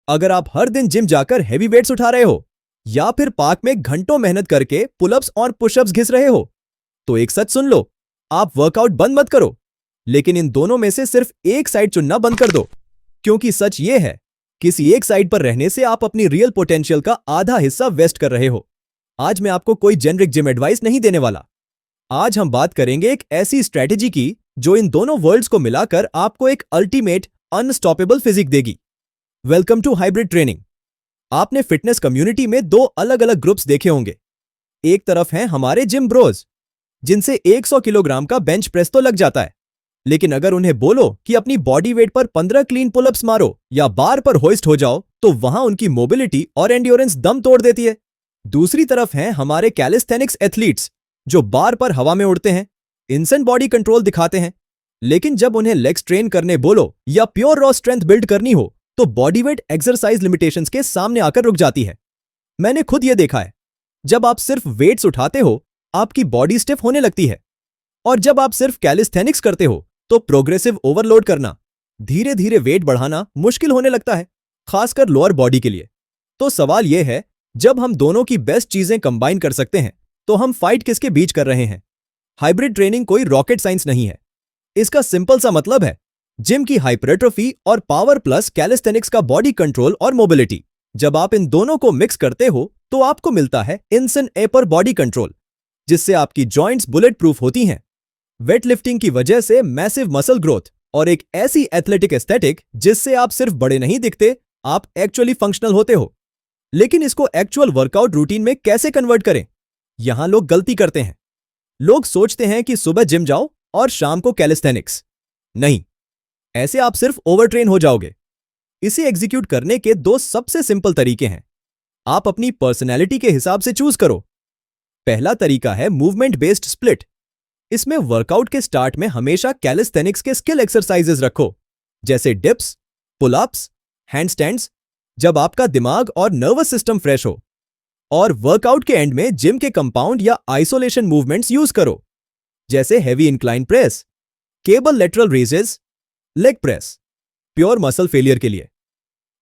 अगर आप हर दिन जिम जाकर हैवी वेट्स उठा रहे हो या फिर पार्क में घंटों मेहनत करके पुलअप्स और पुशअप्स घिस रहे हो, तो एक सच सुन लो, आप वर्कआउट बंद मत करो, लेकिन इन दोनों में से सिर्फ एक साइड चुनना बंद कर दो। क्योंकि सच ये है, किसी एक साइड पर रहने से आप अपनी रियल पोटेंशियल का आधा हिस्सा वेस्ट कर रहे हो। आज मैं आपको कोई जेनरिक जिम एडवाइस नहीं देने वाला। आज हम बात करेंगे एक ऐसी स्ट्रैटेजी की जो इन दोनों वर्ल्ड्स को मिलाकर आपको एक अल्टीमेट अनस्टॉपेबल फिजिक देगी। Welcome to hybrid training. आपने फिटनेस कम्युनिटी में दो अलग अलग ग्रुप्स देखे होंगे। एक तरफ हैं हमारे जिम ब्रोज, जिनसे 100 किलोग्राम का बेंच प्रेस तो लग जाता है, लेकिन अगर उन्हें बोलो कि अपनी बॉडी वेट पर 15 क्लीन पुलअप्स मारो या बार पर होइस्ट हो जाओ, तो वहां उनकी मोबिलिटी और एंड्योरेंस दम तोड़ देती है। दूसरी तरफ हैं हमारे कैलिस्थेनिक्स एथलीट्स, जो बार पर हवा में उड़ते हैं, इंसेंट बॉडी कंट्रोल दिखाते हैं, लेकिन जब उन्हें लेग्स ट्रेन करने बोलो या प्योर रॉ स्ट्रेंथ बिल्ड करनी हो, तो बॉडी वेट एक्सरसाइज लिमिटेशंस के सामने आकर रुक जाती है। मैंने खुद यह देखा है, जब आप सिर्फ वेट्स उठाते हो, आपकी बॉडी स्टिफ होने लगती है, और जब आप सिर्फ कैलिस्थेनिक्स करते हो, तो प्रोग्रेसिव ओवरलोड करना, धीरे धीरे वेट बढ़ाना मुश्किल होने लगता है, खासकर लोअर बॉडी के लिए। तो सवाल यह है, जब हम दोनों की बेस्ट चीजें कंबाइन कर सकते हैं, तो हम फाइट किसके बीच कर रहे हैं? हाइब्रिड ट्रेनिंग कोई रॉकेट साइंस नहीं है। इसका सिंपल सा मतलब है जिम की हाइपरट्रोफी और पावर प्लस कैलिस्थेनिक्स का बॉडी कंट्रोल और मोबिलिटी। जब आप इन दोनों को मिक्स करते हो, तो आपको मिलता है इंसेंट अपर बॉडी कंट्रोल, जिससे आपकी जॉइंट्स बुलेट प्रूफ होती हैं, वेट लिफ्टिंग की वजह से मैसिव मसल ग्रोथ और एक ऐसी एथलेटिक एस्थेटिक जिससे आप सिर्फ बड़े नहीं दिखते, आप एक्चुअली फंक्शनल होते हो। लेकिन इसको एक्चुअल वर्कआउट रूटीन में कैसे कन्वर्ट करें? यहां लोग गलती करते हैं। लोग सोचते हैं कि सुबह जिम जाओ और शाम को कैलिस्थेनिक्स। नहीं, ऐसे आप सिर्फ ओवरट्रेन हो जाओगे। इसे एग्जीक्यूट करने के दो सबसे सिंपल तरीके हैं। आप अपनी पर्सनैलिटी के हिसाब से चूज करो। पहला तरीका है मूवमेंट बेस्ड स्प्लिट। इसमें वर्कआउट के स्टार्ट में हमेशा कैलिस्थेनिक्स के स्किल एक्सरसाइजेस रखो, जैसे डिप्स, पुलअप्स, हैंडस्टैंड्स, जब आपका दिमाग और नर्वस सिस्टम फ्रेश हो। और वर्कआउट के एंड में जिम के कंपाउंड या आइसोलेशन मूवमेंट्स यूज करो, जैसे heavy incline press, cable lateral raises, leg press, pure muscle failure के लिए।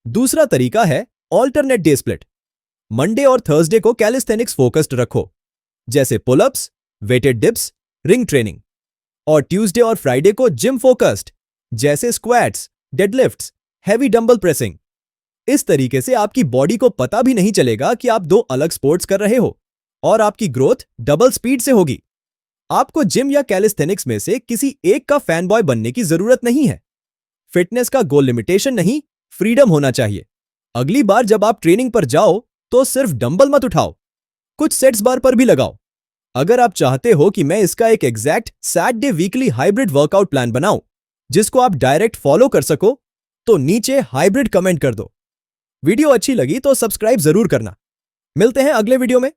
दूसरा तरीका है ऑल्टरनेट डे स्प्लिट। मंडे और थर्सडे को कैलिस्थेनिक्स फोकस्ड रखो, जैसे pullups, weighted dips, ring training, और ट्यूसडे और फ्राइडे को जिम फोकस्ड, जैसे squats, deadlifts, heavy dumbbell pressing. इस तरीके से आपकी बॉडी को पता भी नहीं चलेगा कि आप दो अलग स्पोर्ट्स कर रहे हो, और आपकी ग्रोथ डबल स्पीड से होगी। आपको जिम या कैलिस्थेनिक्स में से किसी एक का फैन बॉय बनने की जरूरत नहीं है। फिटनेस का गोल लिमिटेशन नहीं, फ्रीडम होना चाहिए। अगली बार जब आप ट्रेनिंग पर जाओ, तो सिर्फ डंबल मत उठाओ, कुछ सेट्स बार पर भी लगाओ। अगर आप चाहते हो कि मैं इसका एक exact Saturday weekly hybrid workout plan बनाऊं, जिसको आप डायरेक्ट फॉलो कर सको, तो नीचे हाइब्रिड कमेंट कर दो। वीडियो अच्छी लगी तो सब्सक्राइब जरूर करना। मिलते हैं अगले वीडियो में।